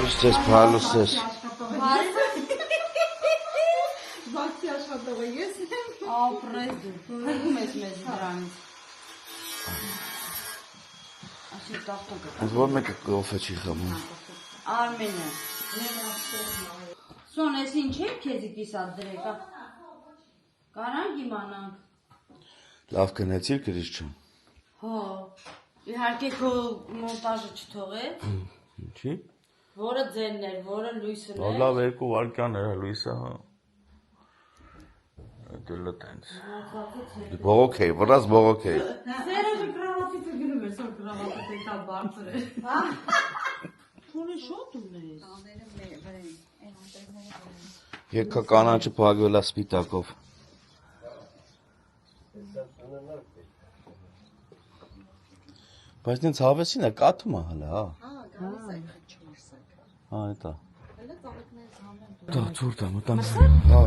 Բարիշ ձեզ փալուս ես։ Բացի աշխատողը ես եմ։ Ապրես դու, հրգում ես մեզ դրանից։ Ասի տախտոք է։ Որ մեկը կոֆե չի խմում։ Արմենը։ Սոն, ես ինչ է քեզի կիսատ դրեկա։ Կարանք իմանանք։ Լավ կնեցիր գրիշ չեմ։ Հո, իհարկե քո մոնտաժը չթողեց։ Ինչի։ Որը ձենն էր, որը լույսն էր։ Լավ 2 վարկյան էր լույսը, հա։ Դելը տենց։ Բողոքեի, վրաս բողոքեի։ Սերոջը կրավատից է գնում էր, սոր կրավատը տեկա բարձր էր։ Քունը շոտ ունես։ Եկա կանաչը փակվելա սպիտակով։ Բայց նենց հավեսին է կաթում է հələ, հա։ Հա, էտա։ Դա ծուրտ է, մտամ։ Հա։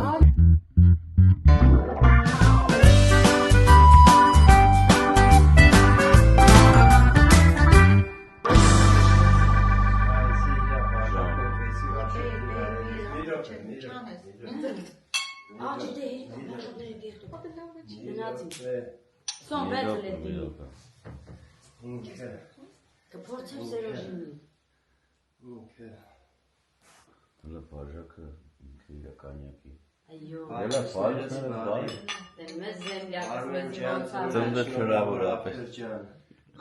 Սոն վեցը լետի։ Կպորցեմ Սերոջին։ Հələ բաժակը իրականյակի։ Այո։ Հələ բաժակը բայ։ Մեզ զեմլյակս մեզ ոնցած։ Ծննդը չորավորապես։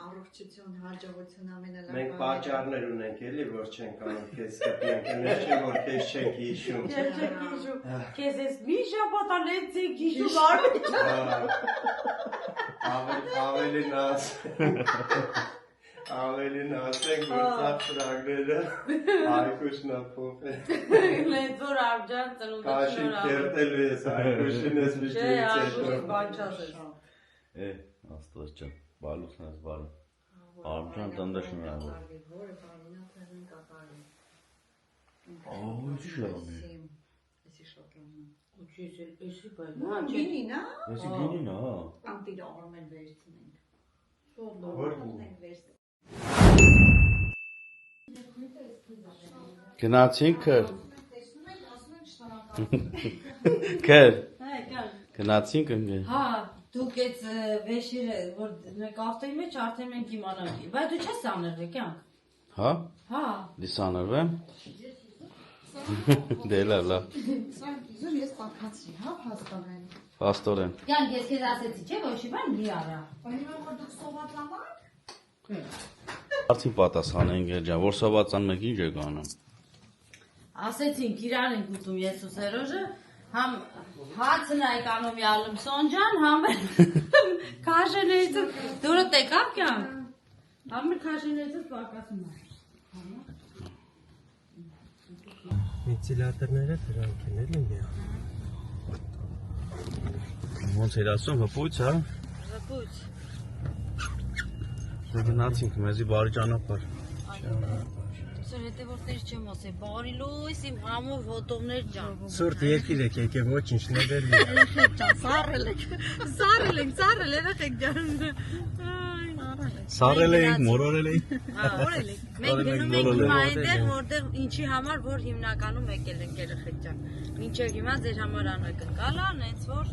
Առողջություն, հաջողություն ամենալավ։ Մենք պատճառներ ունենք էլի, որ չենք անում քեզ կպենք, այնպես չէ, որ քեզ չենք հիշում։ Չենք հիշում։ Քեզ ես մի շաբաթ անեց եք հիշում Ավելին ասենք, որ ծախ սրագները այգուշնա փոփ է։ Լեզոր արջան ծնունդը Կաշին կերտելու ես այգուշին ես Չէ, այգուշից բան չասես։ Աստված ջան, բալուսն ես բարի։ Արմջան տնդը շնորհավոր։ Շամի։ Էսի բայց։ Գինին, հա։ Էսի գինին, հա։ Անտիրը արմեն վերցնենք։ Գնացինք քր։ Քր։ Գնացինք ընկե։ Հա, դուք այդ վեշերը, որ կավտոյի մեջ արդեն մենք իմանանք։ Բայց դու չես անել կյանք։ Հա։ Հա։ Դիսանրվեմ։ Դելա լավ։ Զուր ես տակացրի, հա, փաստորեն։ Պաստորեն։ Կյանք ես քեզ ասեցի, չէ՞ ոչ բան մի արա։ Բայց որ դուք սովածանակ։ Արդի պատասխանենք ջան, որ սովածան մեկ ինչ եք անում։ Ասեցինք իրան ենք ուտում ես ու Սերոժը, համ հացն այք անում յալում Սոնջան, համ քաշեներից դուրը տեկավ կյանք։ Համ քաշեներից պակասում է։ Վենտիլատորները դրանք են էլի միա։ Ոնց էր ասում, հպույց, հա։ Հպույց։ Գնացինք մեզի բարի ճանապարհ։ Սոր հետևորդներ չեմ ասել, բարի լույս իմ ամուր ոտովներ ջան։ Սուրտ երկիր եք եկե ոչինչ նվերլի։ Երեխեք ջան, սարել եք երեխեք ջան։ Սարել էինք, մորորել էինք։ Հա, օրել եք։ Մենք գնում ենք հիմա այնտեղ, որտեղ ինչի համար, որ հիմնականում եկել ենք երեխեք ջան։ Մինչև հիմա ձեր համար անակնկալ է, հենց որ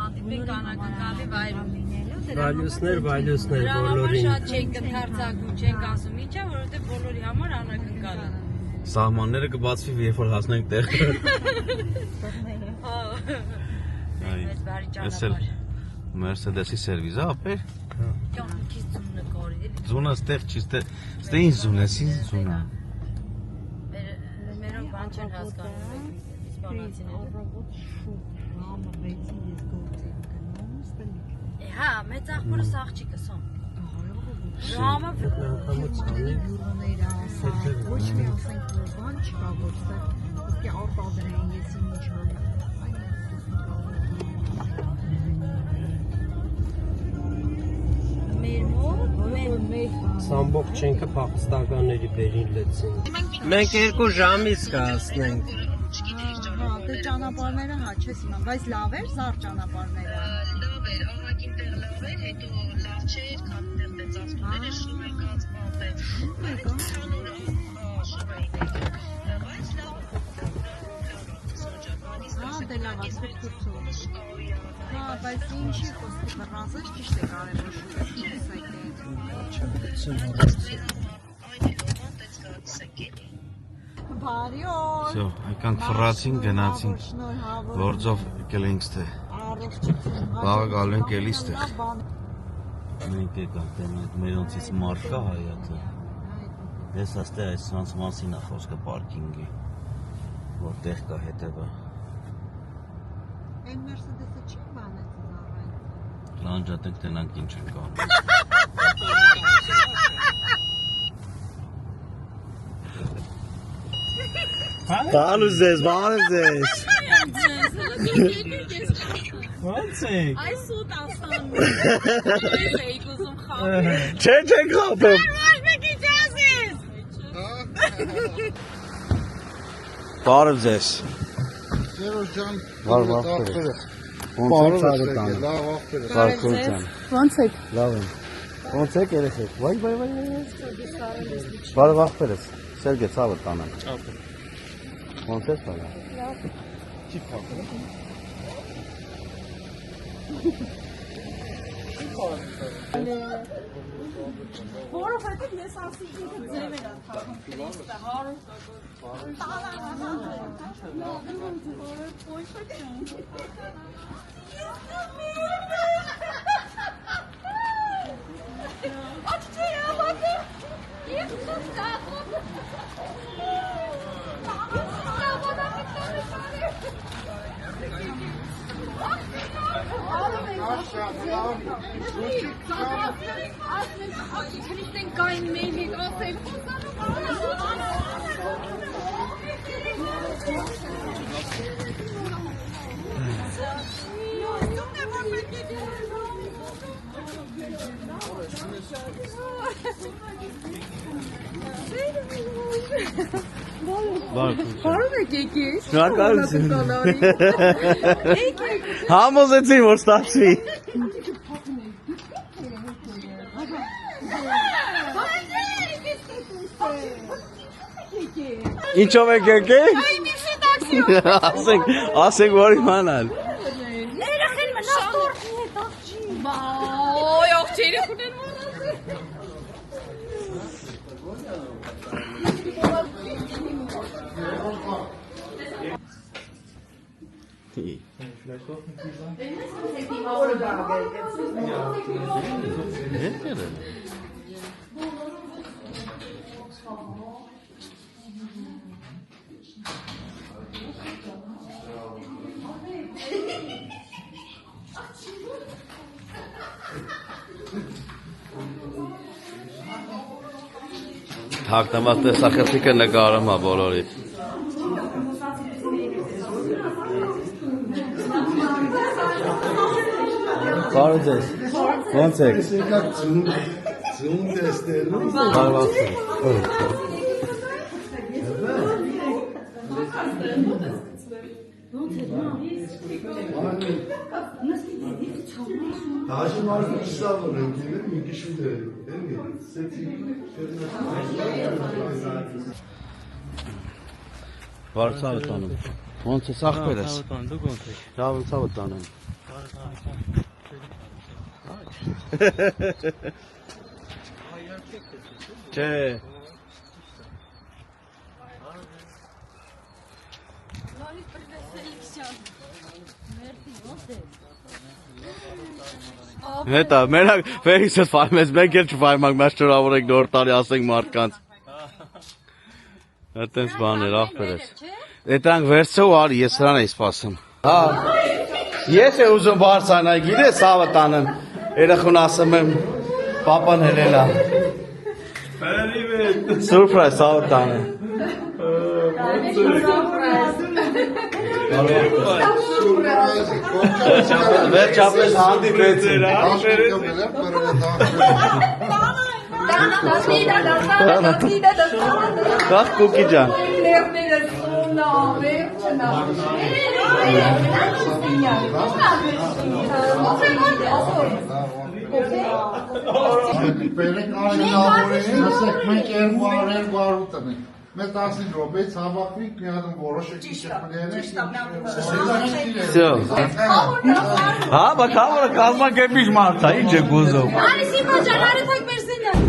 հանդիպենք անակնկալի վայրում։ Վալյուսներ, բոլորին։ Դրա համար շատ չենք ընդարձակում, չենք ասում ինչա, որովհետև բոլորի համար անակնկալ է։ Սահմանները կբացվի, երբ որ հասնենք տեղ։ Հա։ Մեծ բարի Էս էլ ճանապարհ։ Mercedes-ի սերվիզ է, ապեր։ Կյանքից ձունը կորի, էլի։ Զունը ստեղ չի, ստե ինչ զուն է, սին զուն է։ Մերոնք բան չեն հասկանում, իսպանացիները։ Հա, մեծ աղբորս աղջիկը սոն։ Ժամը Ոչ մի ասենք որ բան չկա, որ սա իսկի արտադրեն ես ինչ անեմ։ մեր մոտ, Սամբողջ չենքը փախստականների բերին լեցին։ Մենք 2 ժամից կհասնենք։ Հա, դե ճանապարհները հա չես իման, բայց լավ էր զար ճանապարհները։ Լավ էր, աղագին տեղ լավ էր, հետո լավ չէր, քան տեղ ծածկումները շում են կացված է։ Շուտ է, լավ է թուրքու։ Հա, բայց ինչի խոսքի բռնացած ճիշտ է կարևոր Всё, այքան ֆրացին գնացին։ Գործով եկել ստե։ Բաղ գալու ենք էլի ստեղ։ Մենք եկանք դեմն մերոնցից մարկա հայաթը։ Ես աստե այս սրանց մասին է խոսքը պարկինգի, որտեղ կա հետևը։ Այն Mercedes-ը չի բանեցին առայն։ Լանջատենք տնանք ինչ ենք անում։ Բանուզես։ Ո՞նց եք։ Այսուտ ասան։ Ես էի ուզում խաղալ։ Չենք խափում։ Մեկի ջազես։ Բարև ձեզ։ Սերոջ ջան, Բարև ախպերը։ Ոնց եք տանը։ Լավ ախպերը։ Բարքուն ջան։ Ոնց եք։ Լավ եմ։ Ոնց եք երեխեք։ Վայ։ Բարև ախպերս։ Սերգե ցավը տանը։ Ոնց եք տանը։ Չի փոխել։ Որովհետև ես ասի ինքը ձև էր անթափում Քրիստը 100 Քրիստեն կային մեհիկ ասել Բարով եք եկել։ Շնորհակալություն։ Համոզեցին, որ ստացվի։ Ինչով եք եկել։ Ասենք որ իմանալ։ Երախել մնա տորթի հետ աղջի։ Ոյ, աղջերը խունեն Հագնված տեսախցիկը նկարում է բոլորի։ Բարև ձեզ։ Ոնց եք։ Ձուն տեսնելու։ Հաշիվ մարդու չսավոր ենք ելել, մի կիշու դերել, էլի, սեցի Բարև ցավը տանում։ Ոնց է ախպերս։ Դուք ոնց եք։ Լավ ցավը տանում։ Չէ։ Հետա, մենակ Ֆելիքսը ֆայմես, մենք էլ չֆայմանք, մեզ շնորհավորեք նոր տարի ասենք մարդկանց։ Այդտենց բաներ, ախպերս։ Դրանք վերցրու արի, ես սրան էի սպասում։ Հա։ Ես է ուզում բարձրանալ, գիտես, սավը տանեմ։ Երախուն ասում եմ, պապան հելել է։ Սուրպրայզ, սավը տանեմ։ Վերջապես հանդիպեցին։ Կախ կուկի ջան։ Բերեք արենավորին, ասեք մենք երկու արեն գարու տնենք։ Մեծ 10 րոպեից հավաքվի, մի հատ որոշեք Всё. Հա, բա կամերա կազմակերպիչ մարդ է, ինչ է գուզում։ Արիսի բաժան արեցեք մեր սենյակ։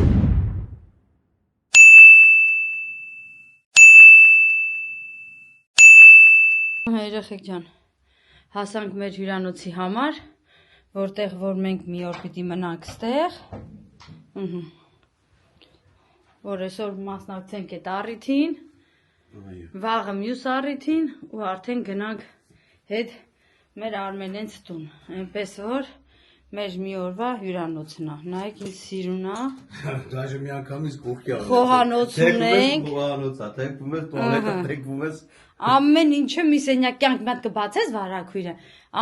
Երեխեք ջան, հասանք մեր հյուրանոցի համար, որտեղ որ մենք մի օր պիտի մնանք ստեղ, որ այսօր մասնակցենք այդ առիթին, վաղը մյուս առիթին ու արդեն գնանք հետ մեր Արմենենց տուն, այնպես որ մեր մի օրվա հյուրանոցն է, նայեք ինձ սիրուն է, Դաժե մի անգամից կողքի արել։ խոհանոց ունենք, թեքվում ես, տուալետը թեքվում ես։ ամեն ինչը մի սենյակ կյանք մատ կբացես վարակույրը,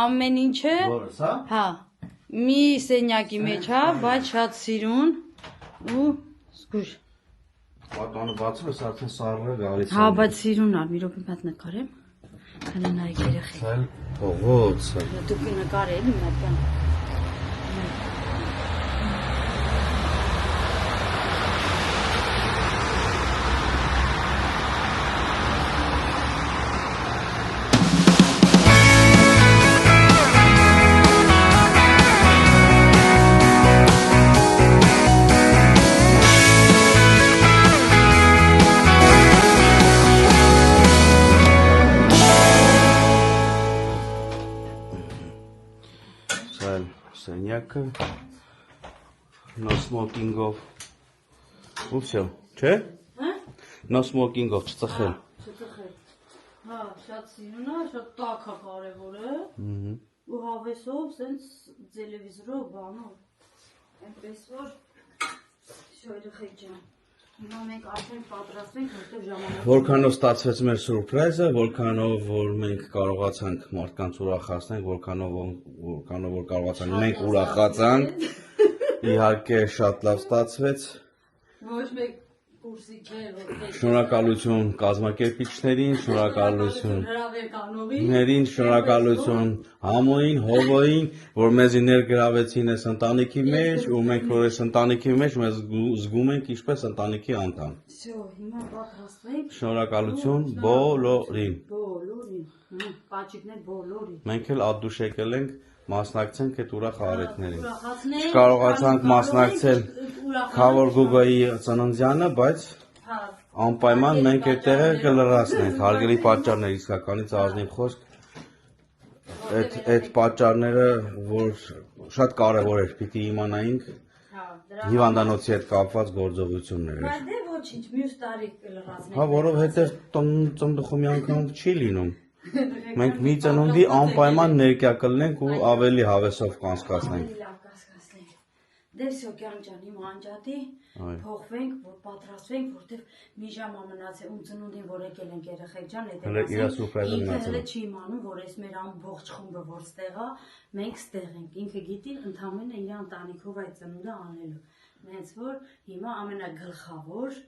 ամեն ինչը, Որս, հա։ հա, մի սենյակի մեջ հա, բայց շատ սիրուն ու զգուշ։ Պատանը բացում ես արդեն սառը գալիս։ Հա, բայց սիրուն ալ, մի րոպե մատ նկարեմ, քանի նայեք երեխեք։ Ցել փողոց։ Դուք նկարել մի հատ բան։ Ցել սենյակը no smoking-ով։ Ու всё, չէ՞։ Հա։ No smoking-ով չծխել։ Չծխել։ Հա, շատ սիրուն է, շատ տաք է կարևորը։ Ու հավեսով, սենց տելևիզորով, բանով։ Այնպես որ շո երեխեք ջան։ Հիմա մենք արդեն պատրաստվենք, որտեղ ժամանակ։ Որքանով ստացվեց մեր սուրպրայզը, որքանով որ մենք կարողացանք մարդկանց ուրախացնել, որքանով որ կարողացանք մենք ուրախացանք։ Իհարկե շատ լավ ստացվեց։ Ոչ մեկ կուրսի չէ, որտեղ Շնորհակալություն կազմակերպիչներին, շնորհակալություն հրավերկանողին, շնորհակալություն Համոյին, Հովոյին, որ մեզի ներգրավեցին այս ընտանիքի մեջ, ու մենք որ այս ընտանիքի մեջ մեզ զգում ենք ինչպես ընտանիքի անդամ։ Всё, հիմա պատրաստվենք։ Շնորհակալություն բոլորին։ Բոլորին, պաճիկներ բոլորին։ Մենք էլ ադուշ եկել ենք մասնակցենք այդ ուրախ առիթներին։ Ուրախացնենք, Չկարողացանք մասնակցել Խավոր Գուգայի ծննդյանը, բայց անպայման մենք այդտեղ կլրացնենք հարգելի պատճառներ, իսկականից ազնիվ խոսք։ Այդ պատճառները, որ շատ կարևոր էր, պիտի իմանայինք հիվանդանոցի հետ կապված գործողությունները։ Բայց դե ոչինչ, մյուս տարի կլրացնենք։ Հա, որովհետև ծննդխումի անգամ չի լինում։ Մենք մի ծնունդի անպայման ներկա կլինենք ու ավելի հավեսով կանցկացնենք։ Լավ կասկածենք։ Դե всё կյան ջան, հիմա անջատի, փոխվենք, որ պատրաստվենք, որտեվ մի ժամ մնացել ում ծնունդին որ եկել ենք երեխեք ջան, Իր սուրպրայզը մնացել։ Ինքը չի իմանում, որ այս մեր ամբողջ խումբը որ ստեղ է, մենք ստեղ ենք։ Ինքը գիտի ընդամենը իր ընտանիքով այդ ծնունդը անելու։ Նենց որ հիմա ամենագլխավոր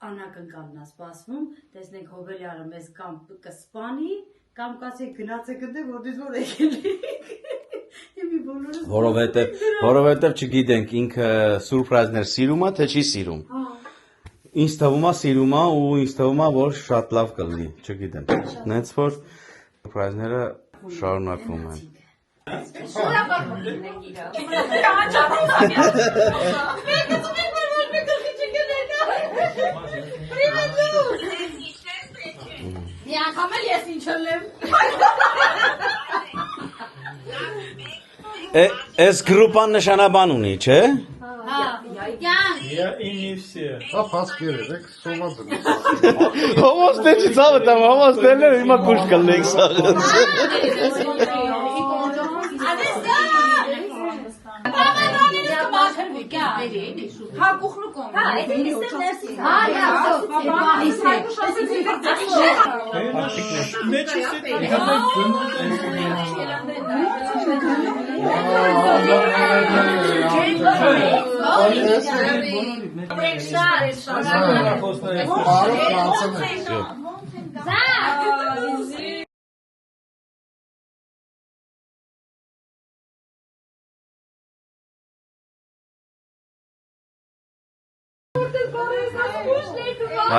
անակնկալն է սպասվում, տեսնենք Հոբելյանը մեզ կամ կսպանի, կամ կասի գնացեք դե որտից որ եկել եք։ Հիմի բոլորը Որովհետև չգիտենք ինքը սուրպրայզներ սիրում է, թե չի սիրում։ Ինձ թվում է սիրում է ու ինձ թվում է որ շատ լավ կլինի, չգիտեմ։ Նենց որ սուրպրայզները շարունակվում են։ անգամ էլ ես ինչ ելեմ։ Այս գրուպան նշանաբան ունի, չէ։ Հա, փասկեր եք, սովա դնում։ Հոմոստե չի ցավը տամ, հոմոստելները հիմա կուշ կլնենք սաղը։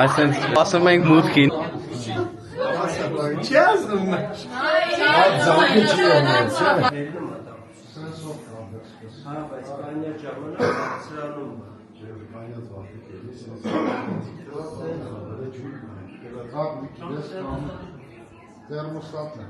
Այսպես ասում ենք մուտքին։ Չի ասում։ Ձակի չի ոնց։ Հա, բայց կանյա ժամանակ սրանում Termostatla.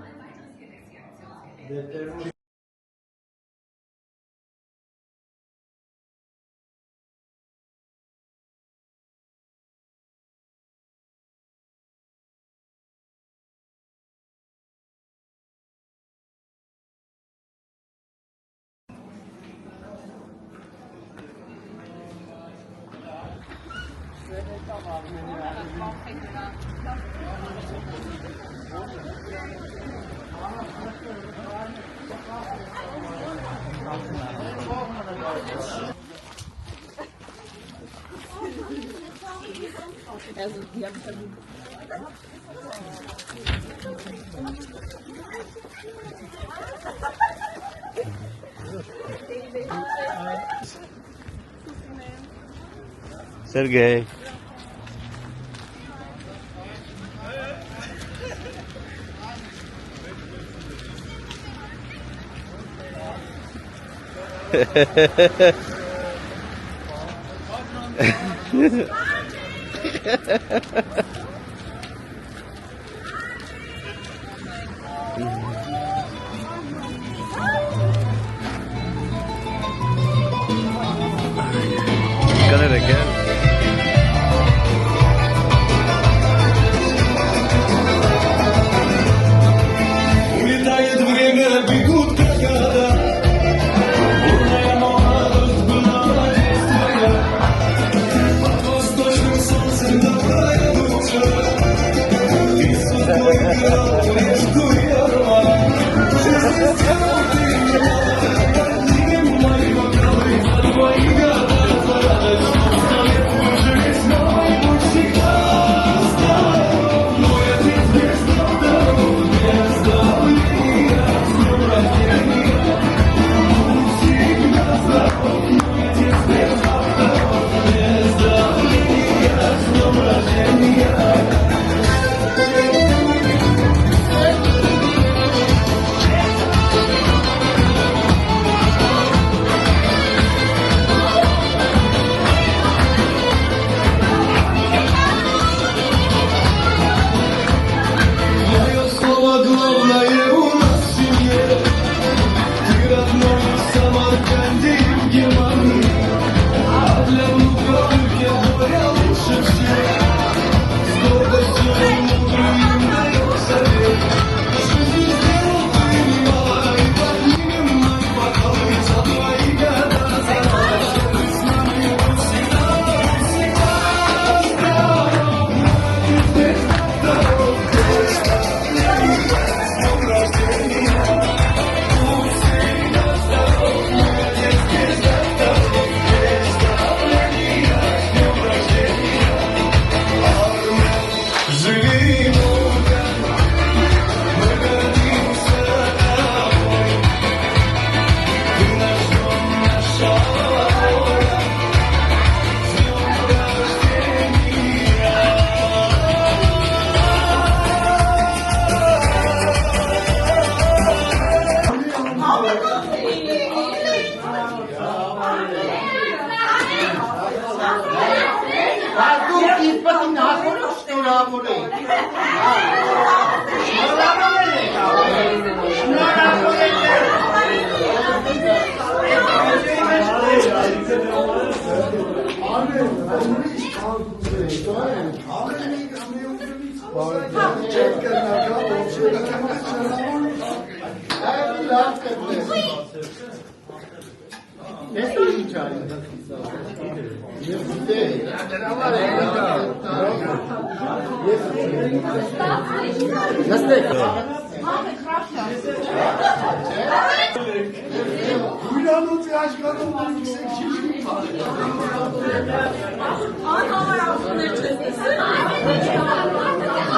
Sergey. Got it again. Улетает время, бегут как года. Бурная молодость была твоя. Под восточным солнцем добрая душа. Ты судьбой играл, лишь дуя. Жизнь сделал ты меня, не мои вокалы, твои года.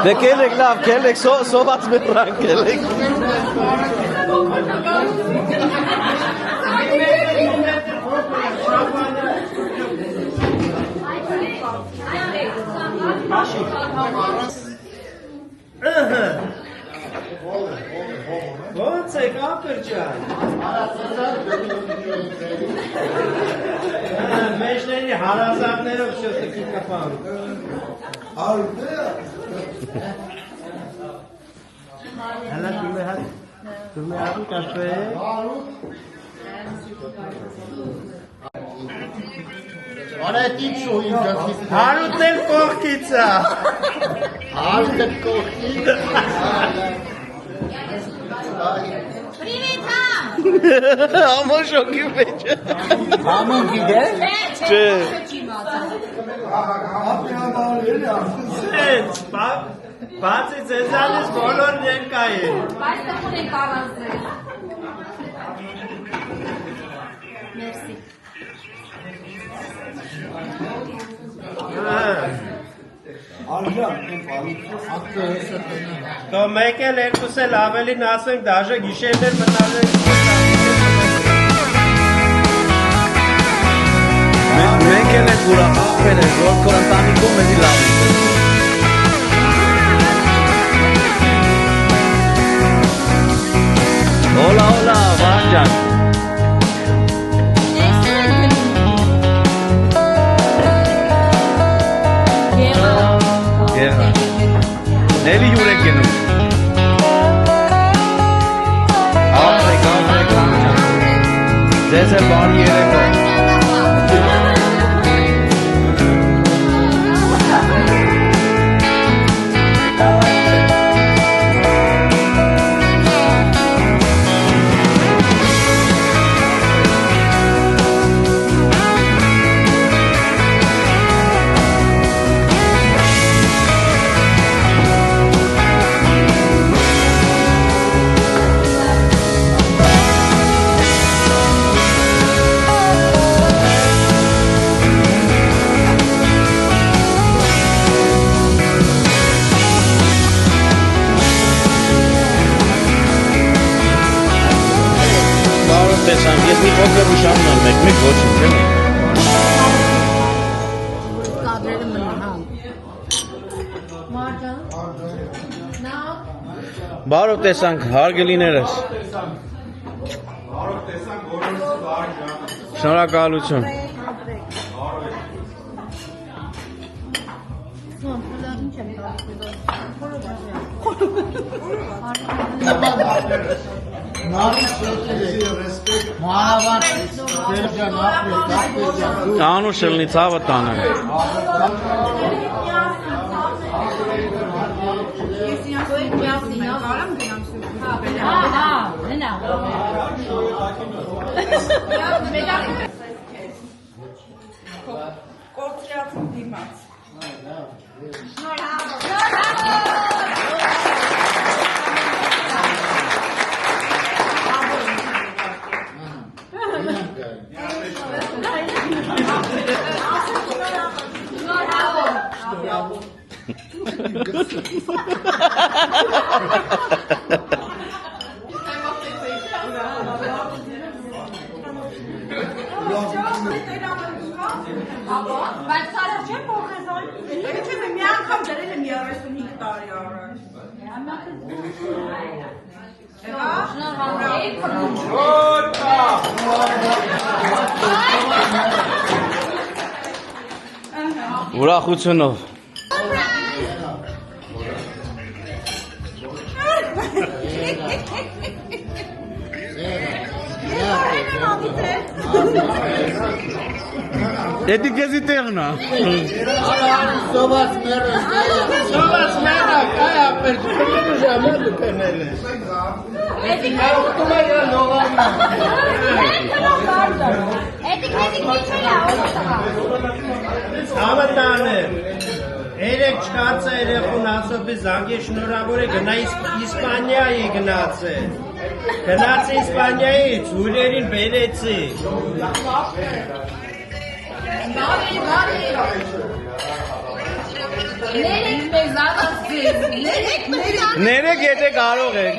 Դե կելեք լավ, կելեք, սոված մեր ռան կելեք։ կրջան։ Մեջների հարազատներով շոտքի կպան։ Հələ դուրմե հատու կաշվե։ Արետիք շոհին գացից։ Հարուտել կողքիցա։ Հարուտել կողքից։ Привет, Ham! Ամա շոկի մեջ։ Համոն գիտես։ Չէ։ Բացի ձեզանից բոլոր ներկային։ Բայց տխուր ենք առանց ձեզ։ Մերսի։ Դո մեկ էլ երկուս էլ ավելին ասենք դաժե գիշերներ մնալու Մենք էլ ենք ուրախացել ենք, որ քո ընտանիքում էլի լավ է։ Hola, Վանջան։ Էլի յուր եք գնում։ Ապրեք, Վանջան։ Ձեզ է բարի երեկո։ Տեսանք, ես մի փոքր ուշանում եմ, մեկ ոչինչ եմ։ Կադրերը մնան, հա։ Մարջան։ Նա։ Բարով տեսանք, հարգելիներս։ Շնորհակալություն։ Անու շլնի ցավը տանը։ Կորցրացում դիմաց։ Բայց կարա չէ փոխեզոն։ Չէ, մի անգամ դրել եմ 35 տարի առաջ։ Ուրախությունով։ Էդի քեզի տեղն է։ Սոված մերը, կայա պերջ, կմենու ժաման դուքենել ես։ Էդի Հավատանը, երեք չկարծա երեխուն ասոպի զանգի շնորավոր է գնա Իսպանիայի գնաց է։ Գնաց Իսպանիայից, ուրերին բերեցի։ Ներեք մեզ աղացից, Ներեք եթե կարող եք։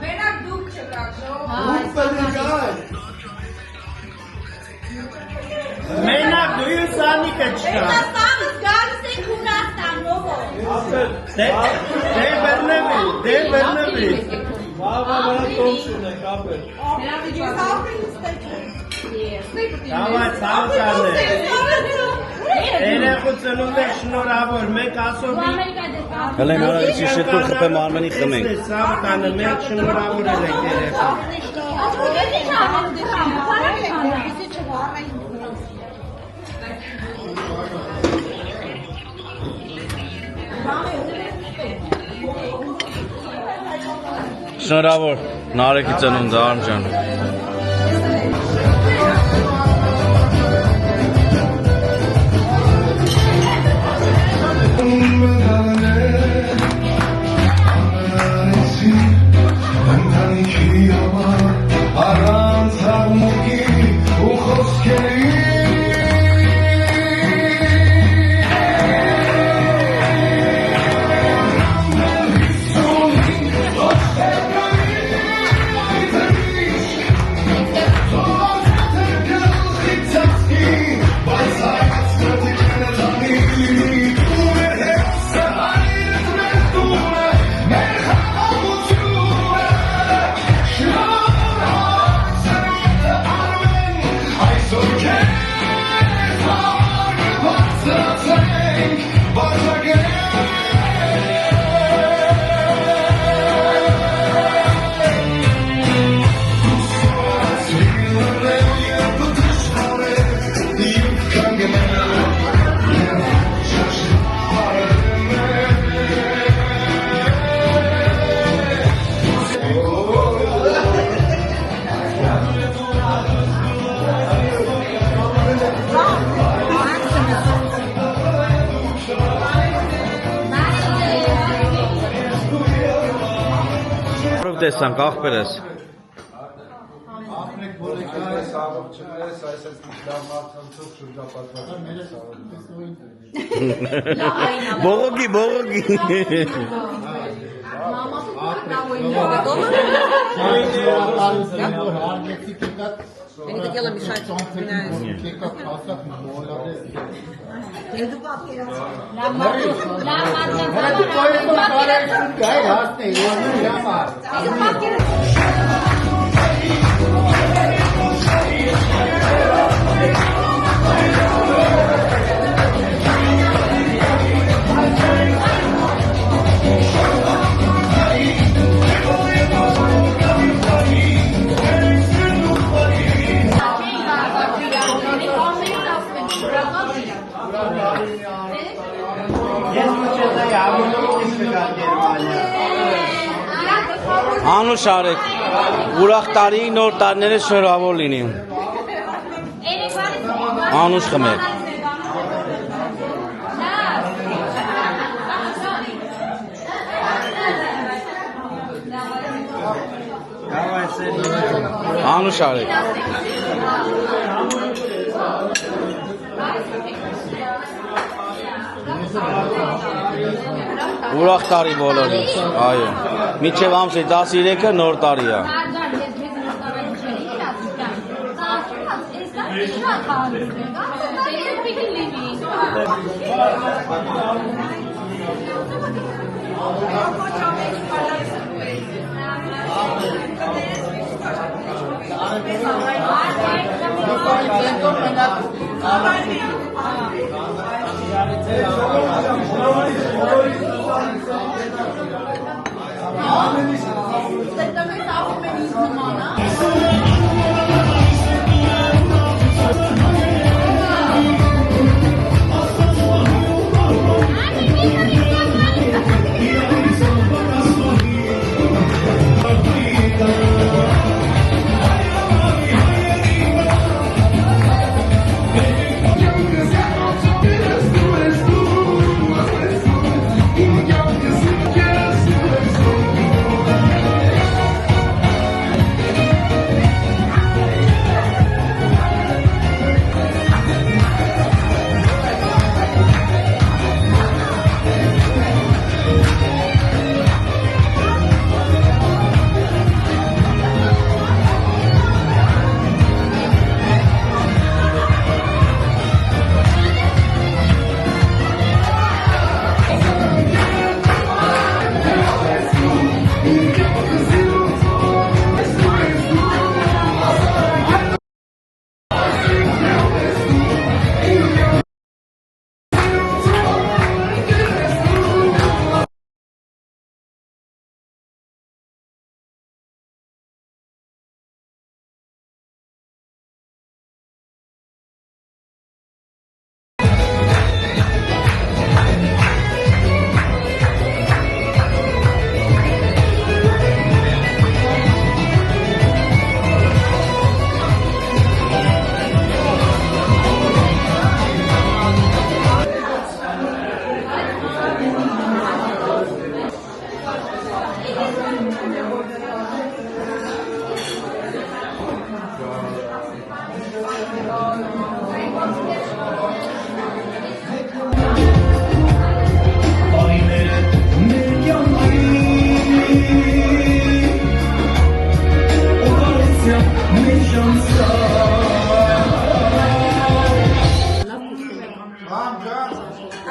Մենակ դուք Հելեն հարավիցի շետուր խպեմ արմենի խմենք։ Շնորհավոր Նարեկի ծնունդը Արմ ջան։ Տեսանք աղբերս։ Բողոքի, բողոքի։ Это дело мешать. Անուշ արեք, ուրախ տարի, նոր տարիները շնորհավոր լինի։ Անուշ խմեք։ Անուշ արեք։ Ուրախ տարի բոլորին, այո, միջև ամսի 13-ը նոր տարի է։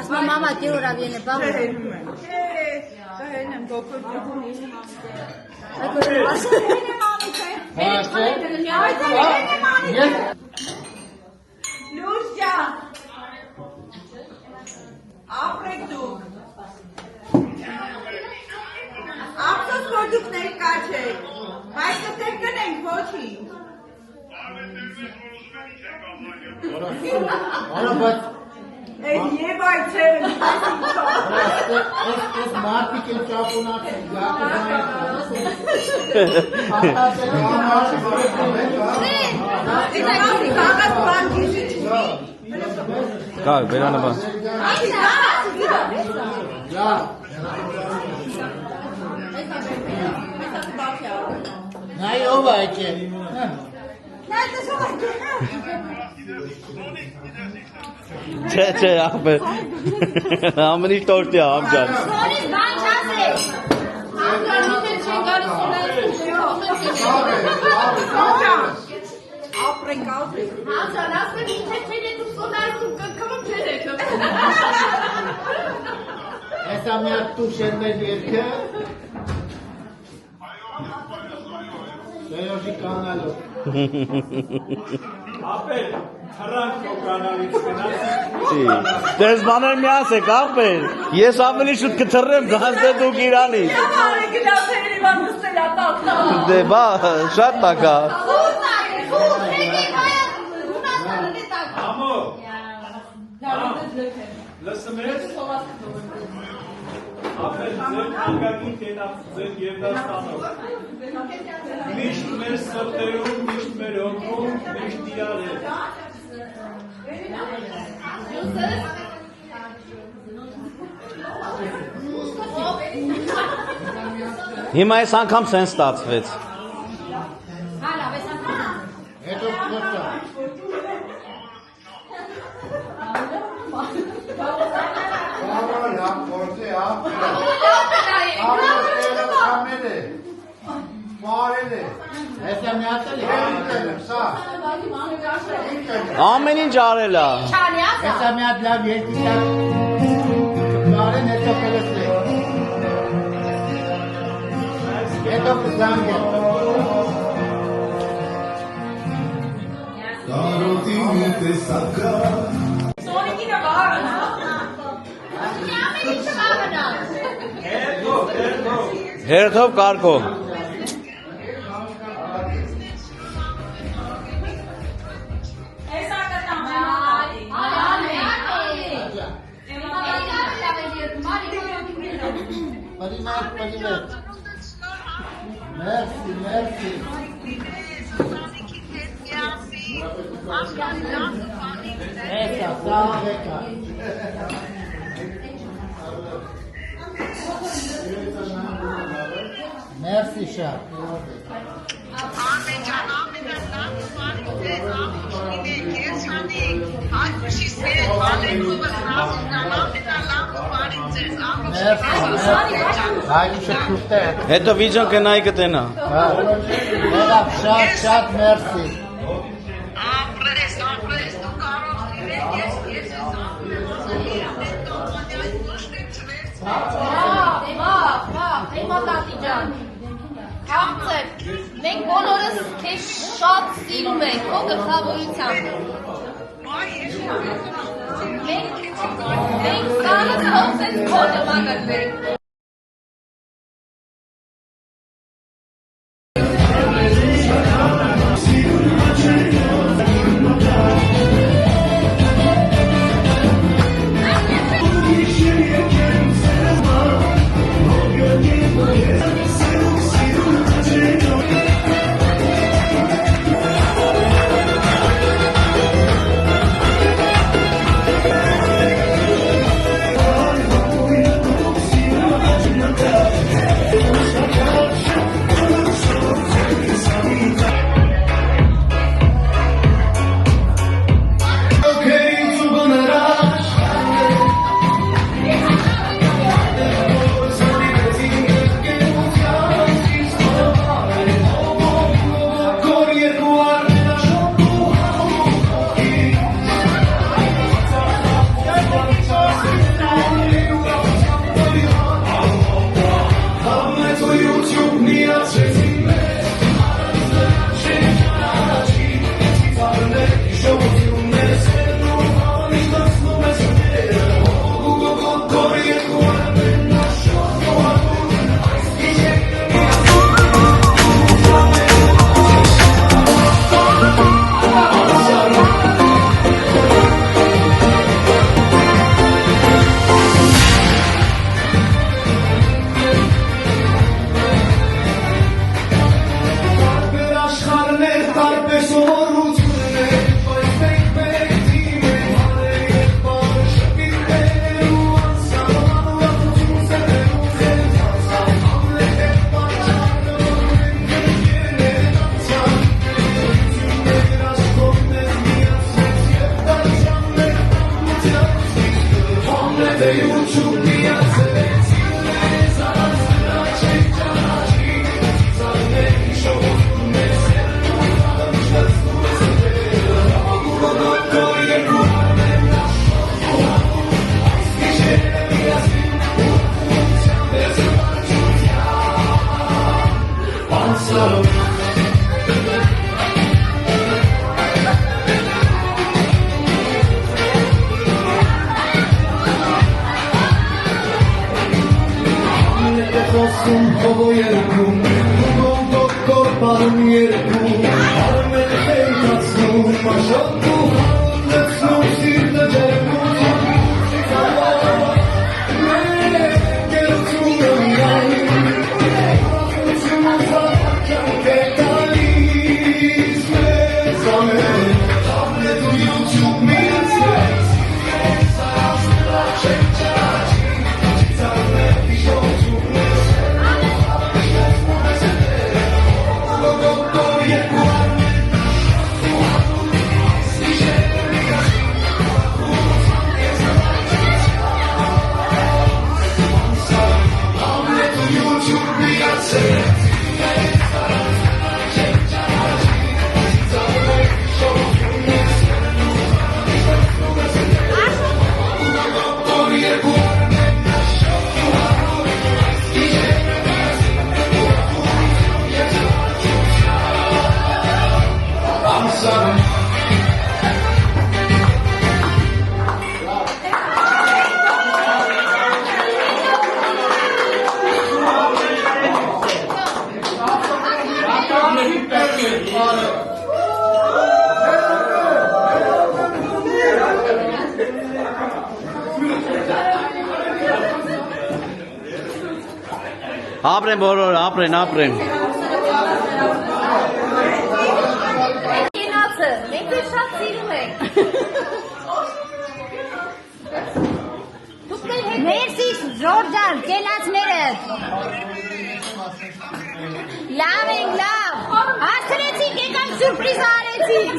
Ասма մամա դե օրա վիենե բաղ։ Հեն եմ գոքր Լուշյա ապրեք դուք ապսոս որ դուք ներկա չեք բայց դեռ կնենք ոչինչ Արա բայց Եվ այցերը Ես մարդիկ են ճապոնացին Կա, բերանը բան։ Նայ ով է եկե Չէ, ախպեր։ Ամեն ինչ տորտի է, ամջան։ Սորից բան չասեք։ Անգար միտեր չեն գալիս ապրենք Համջան, ասպեր միտեր չեն ետու սոնարսում կրկվում չեն եկում։ Հեսա միակ տուշ են մեր երկը Սերոժի կանալով Ապել, հրանք ու կանալից գնացի Դες բաներ մի ասեք, ախպեր։ Ես ավելի շուտ կթռեմ, գազդե դուք Իրանից։ Արի գնացել իվան նստել ատակնա Դե բա, շատ տակա։ Ամո լսում ես Ապել ձեր անգագին կենաց ձեր Երդաստանով Միշտ մեր սրտերում, միշտ մեր օգնում, միշտ իրար է Հիմա այս անգամ սեն ստացվեց։ Հետո կոտա Հեսա միացել Ամեն ինչ արել է։ Հեսա միատ լավ երկիստակ Կարեն հետո կլսնեք Հետո կզանգ է Կարոտին տեսակա Սոնիկինը վաղանա Հերթով կարկով։ Պրիմետ Մերսի, մերսի Հեսա, սաղ եկա Մերսի շատ Հայնիշը կուստե Հետո վիջան կնայի կտենա։ Երավ շատ մերսի Ապրես, դու կարող ես Հիմա տատի ջան։ Համցեք, մենք բոլորս քեզ շատ սիրում ենք, քո գլխավորությամբ։ Մենք սարս հոսեց քո նմանատենք։ Ապրեն բոլոր, ապրեն։ Կենացը, մենք էլ շատ սիրում ենք։ Մերսի Ժորժան, կենացները։ Լավ ենք, լավ։ Հասրեցինք, եկան սուրպրիզ արեցինք։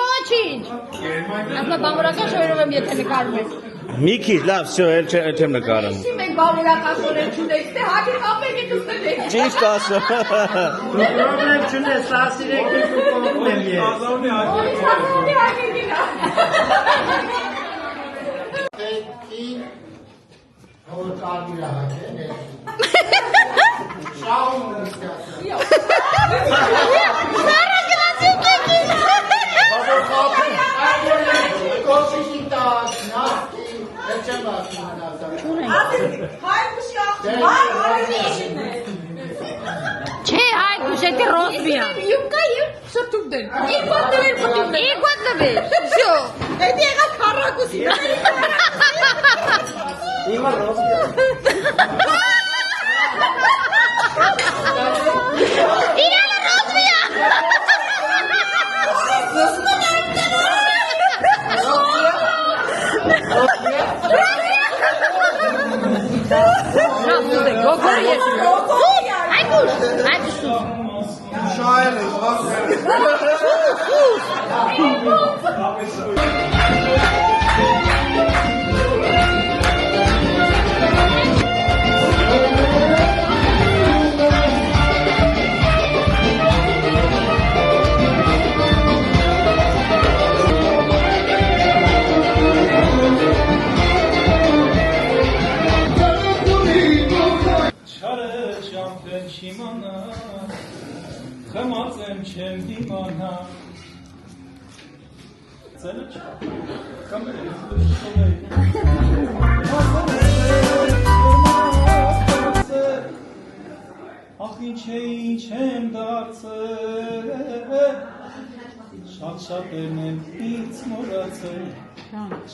Ոչինչ։ Ասմա բամորական շորերով եմ եթե նկարում եք։ Մի քիչ, լավ, всё, էլ չեմ նկարում։ Իսկ մենք բամորական շորեր չունենք, թե հագի կապենք եք ուստեք։ Ճիշտ ասա։ Պրոբլեմ չունես, ասիրեք ու կողմ եմ ես։ Ազավնի հագի։ Հագի հագի գինա։ Պետքին որ կարդի լահակեն է։ Շաում ունիսյասը։ Բաբոր խապում, կոշիշի տաս, նաստի, էջեմ ասում անազար։ Հայ կուշի աղջի, Չէ, հայ կուշետի ռոսբիա։ Յուկա և շրտուկներ։ Երկու տվեր։ Всё։ Էդ եղած քառակուսի։ Հիմա ռոսկա։ Իրանը ռոսբիա։ Շայել է, Խմացեմ չեմ դիմանա Ձենը չա Կամերը Ախ ինչ եմ դարձել Շատ եմ ինձ մորացել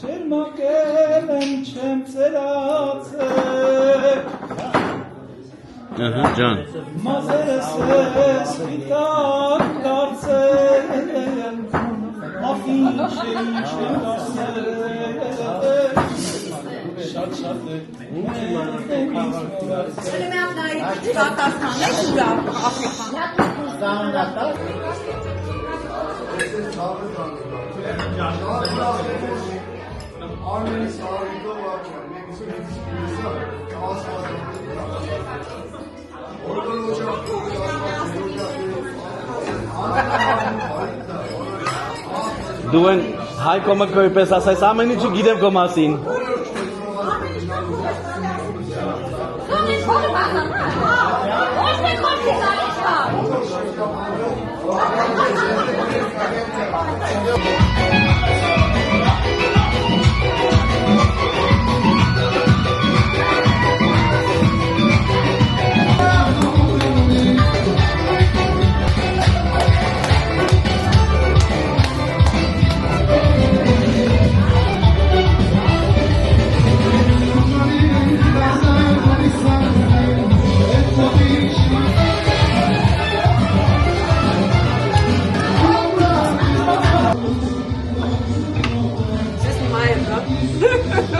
Չերմակել եմ չեմ ծերացել Ջան։ Մազերս ես պիտակ դարձել Ախ ինչ եմ դարձել Շատ է ինձ մորացել Սատասնանեք ուրա աղեքան։ Զանրատար։ Արմենի սարիկով ակման, մենք Դու են հայ կոմակոյի պես ասայս ամեն ինչը գիտեմ կո մասին։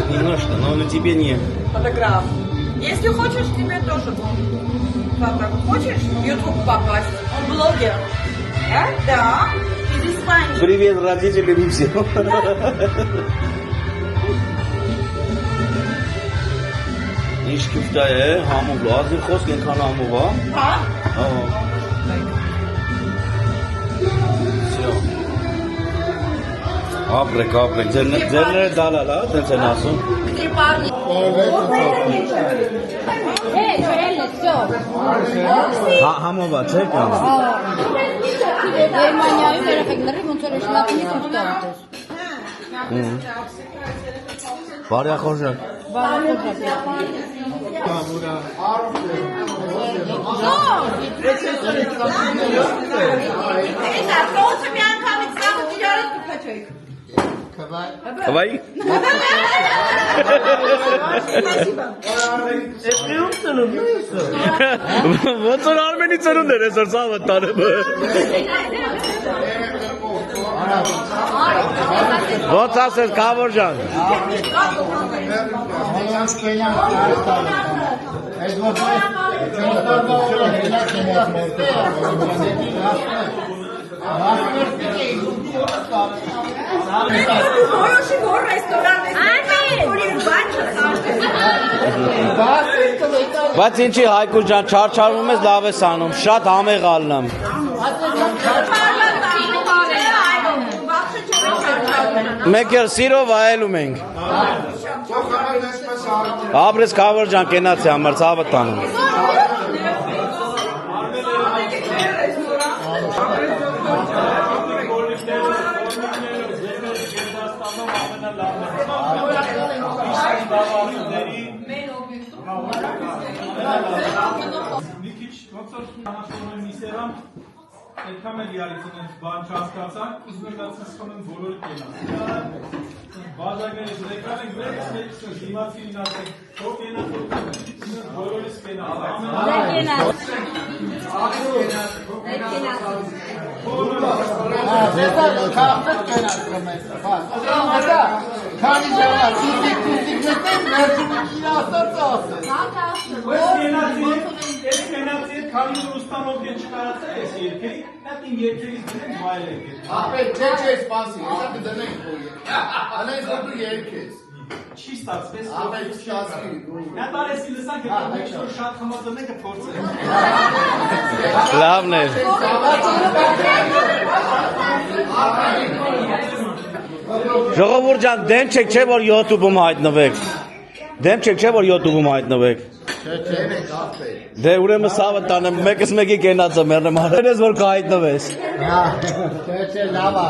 Немножко, но на тебе не. Фотограф. Если хочешь, тебе тоже. Папа, хочешь в YouTube попасть? Он блогер. Да. Из Испании. Привет родителям и всем. Ինչ կուտա է, համով լազի խոսք ենքան համով, Հա? Всё. Ապրեք, ձերները դալալա, տենց են ասում։ Три парня. всё. Համոված է կամ։ Գերմանիայում երեխեքների ոնց որ շլապնից մտածես։ Բարյախորժակ։ Давай. Вот он армени ծնունդեր է ծրծավը տանը։ Ո՞նց ասես Գավորժան։ Բայց ինչի Հայկուր ջան, չարչարվում ես լավ ես անում, շատ համեղալն եմ։ Մեկ էլ սիրով այելում ենք։ Ապրես Գավոր ջան կենացի համար ցավը տանում։ Մի քիչ ոնց որ հաշվում եմ Իսերան, այդքան էլ իարիցին բան չհասկացան, ուզում եմ դասացնում եմ բոլորը կենան։ Բաժակները զրեկան են գրեքս դիմացին ասեք, թող կենան, բոլորից կենան։ Քանի ժամանակ դիպիկ նետեն ներդրում ասած Ես կենացի քանի Ռուստանով ես չկարացա ես երկերի, այդ իմ երկերից դրենք վայել երկեր։ Ապետ չէ սպասի, հեսա կդնենք որ անես որ դու երկես։ Չի ստացվես։ Ապետ չասկի։ Նա տարեսի լսանք է մենք որ շատ համաձայնենք կփորձենք։ Լավն է։ Ժողովուրդ ջան, դեմ չեք չէ որ YouTube-ում հայտնվեք։ Դեմ չեք չէ որ YouTube-ում հայտնվեք։ Դե ուրեմն սավը տանեմ, մեկս մեկի կենացը մեռնեմ, հարերես որ կհայտնվես։ Չէ, լավ է։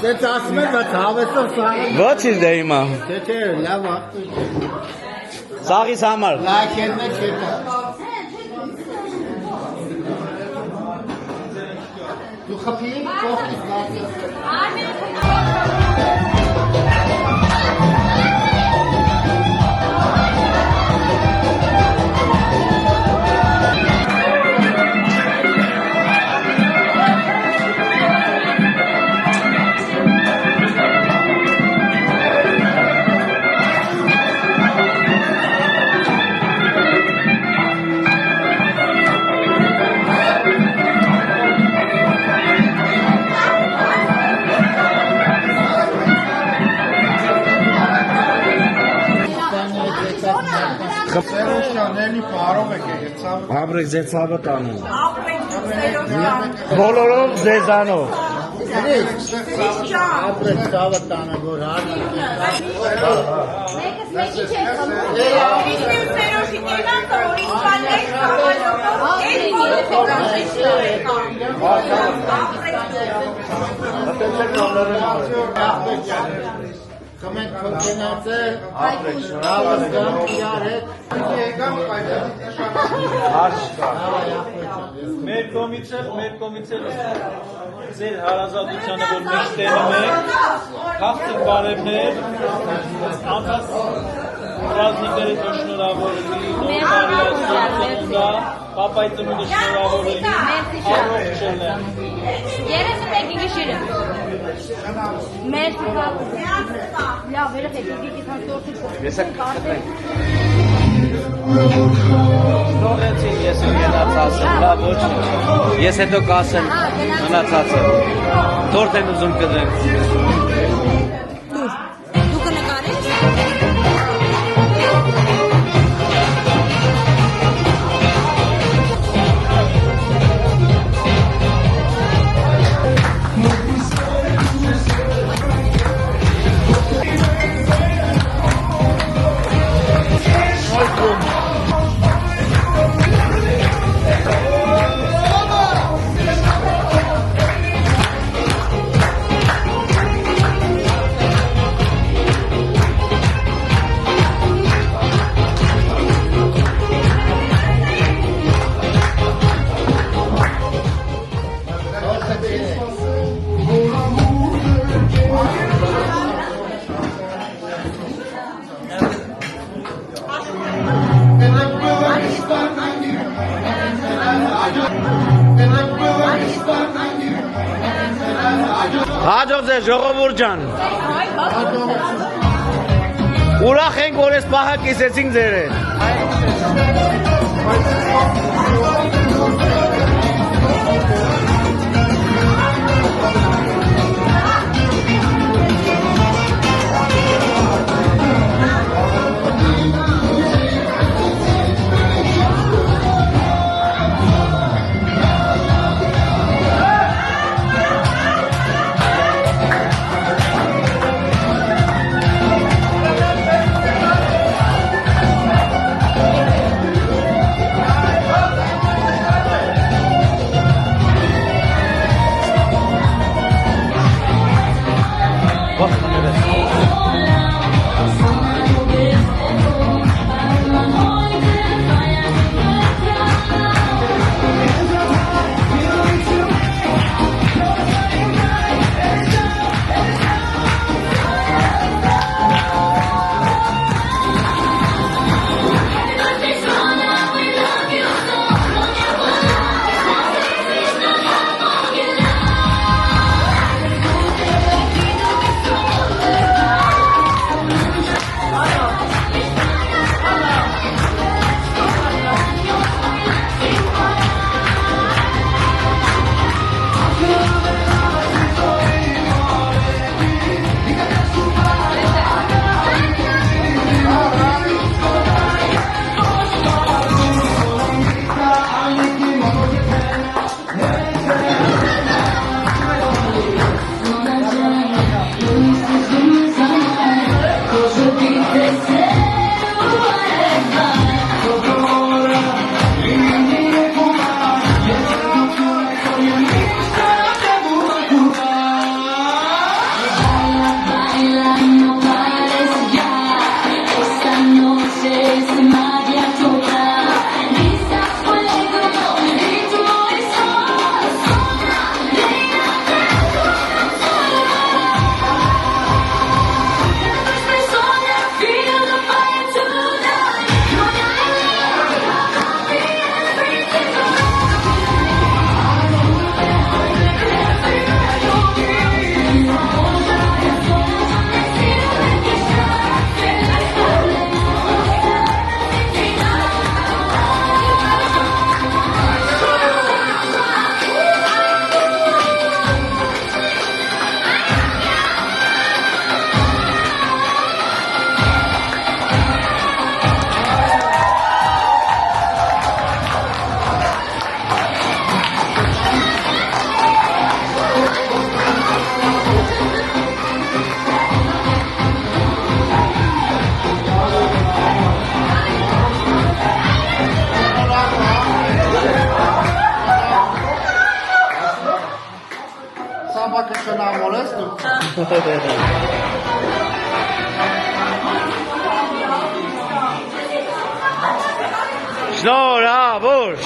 Դες ասում եմ, բայց հավեսով սաղը։ Ոչինչ դե հիմա։ Չէ, լավ է։ Սաղիս համար։ Լայքերն է չէ։ Դու խփի կողքից լացես։ Շանելի պարով եք եղեցավ։ Ապրեք ձեր ցավը տանում։ Բոլորով ձեզանով։ Ապրեք ցավը տանը որ հարցը։ Մեկս մեկի չեք խմում։ Կամենք կոկենացը, հավս գամ իրար հետ, եկամ Մեր կողմից էլ ձեր հարազատությանը որ միշտ տենում եք, քաղցր բարևներ, անցած праздникները շնորհավոր լինի, ծնունդա, պապայի ծնունդը շնորհավոր լինի, առողջ ելնեմ։ 31-ի գիշերը։ Մեր լավ, երեխեք, եկեք համ տորթը Ստորեցին ես գնաց ասեմ, լավ ոչինչ։ Ես հետո կասեմ, մնացած է։ Տորթ են ուզում կդեմ։ Դու կնկարես։ Հաջող ձեզ ժողովուրդ ջան։ Ուրախ ենք, որ ես պահը կիսեցինք ձեր հետ։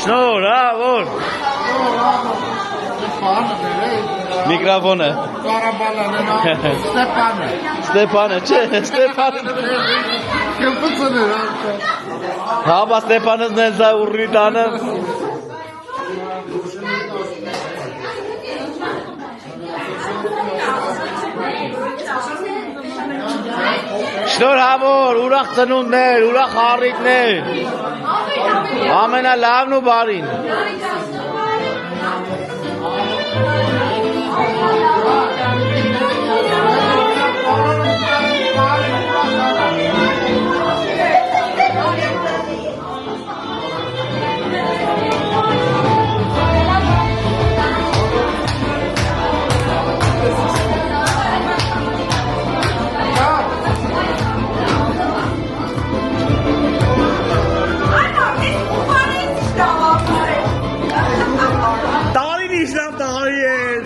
Շնորհավոր։ Միկրոֆոնը։ Ստեփանը, չէ, Ստեփանը։ Հա, բա Ստեփանը նենց է ուռի տանը։ Շնորհավոր, ուրախ ծնունդներ, ուրախ առիթներ։ Ամենալավն ու բարին։ Տարին իշնամ տարի է։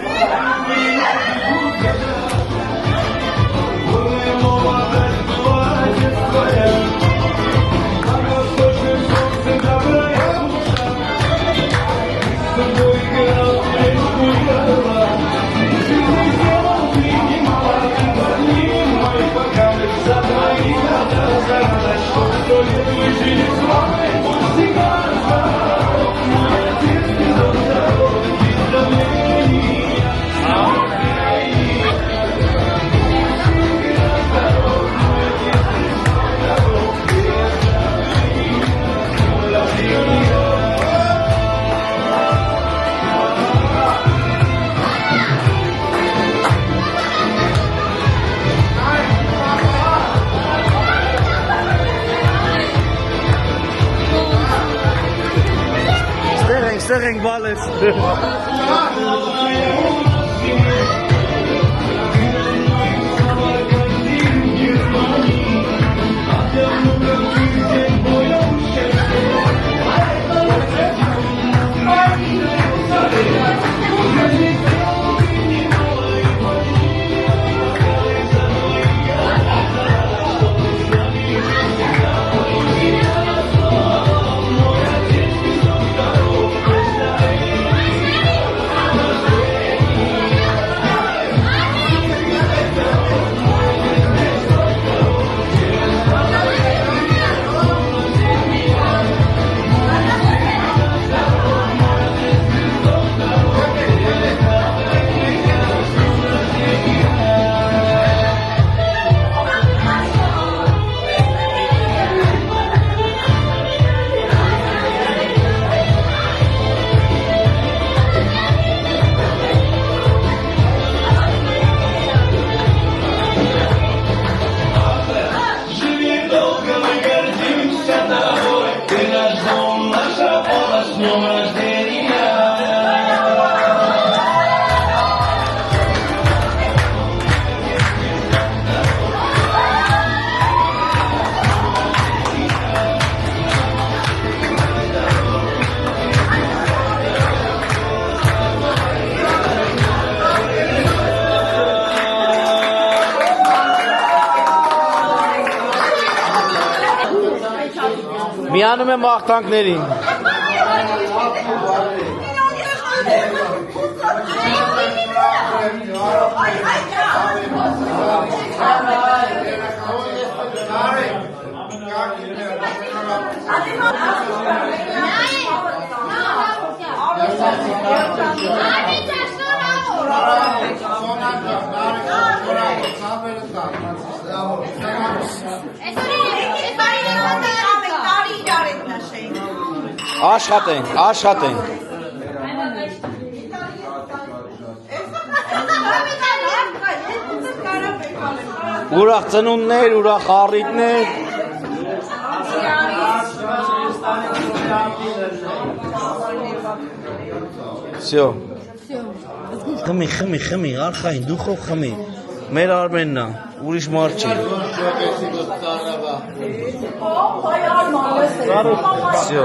Այստեղ ենք բալես։ Միանում եմ աղթանքներին։ Աշխատենք, աշխատենք։ Ուրախ ծնունդներ, ուրախ առիթներ։ Всё։ Խմի, արխային, դուխով խմի։ Մեր Արմենն է, ուրիշ մարդ չի։ Всё։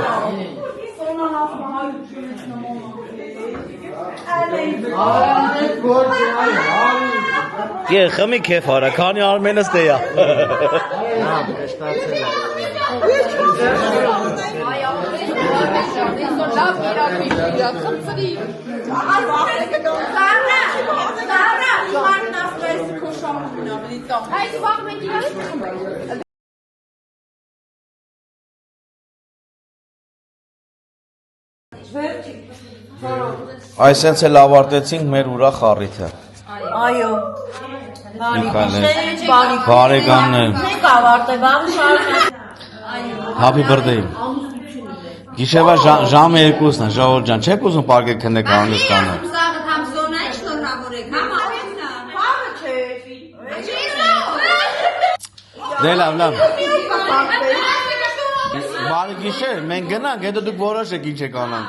Եվ խմի քեֆ արա, քանի Արմենս դե է։ Այսենց էլ ավարտեցինք մեր ուրախ առիթը։ Այո։ Բարեկամներ։ Մեկ ավարտե, վաղ շարունակ։ Happy birthday։ Գիշերվա ժամը 2-ն է, Ժողովուրդ ջան, չեք ուզում պարկել քնեք անես կանը։ Համ զոնայի շնորհավոր եք, համ ամենա։ Բանը չէ։ Դե լավ։ Բարի գիշեր, մենք գնանք, հետո դուք որոշեք ինչ եք անան։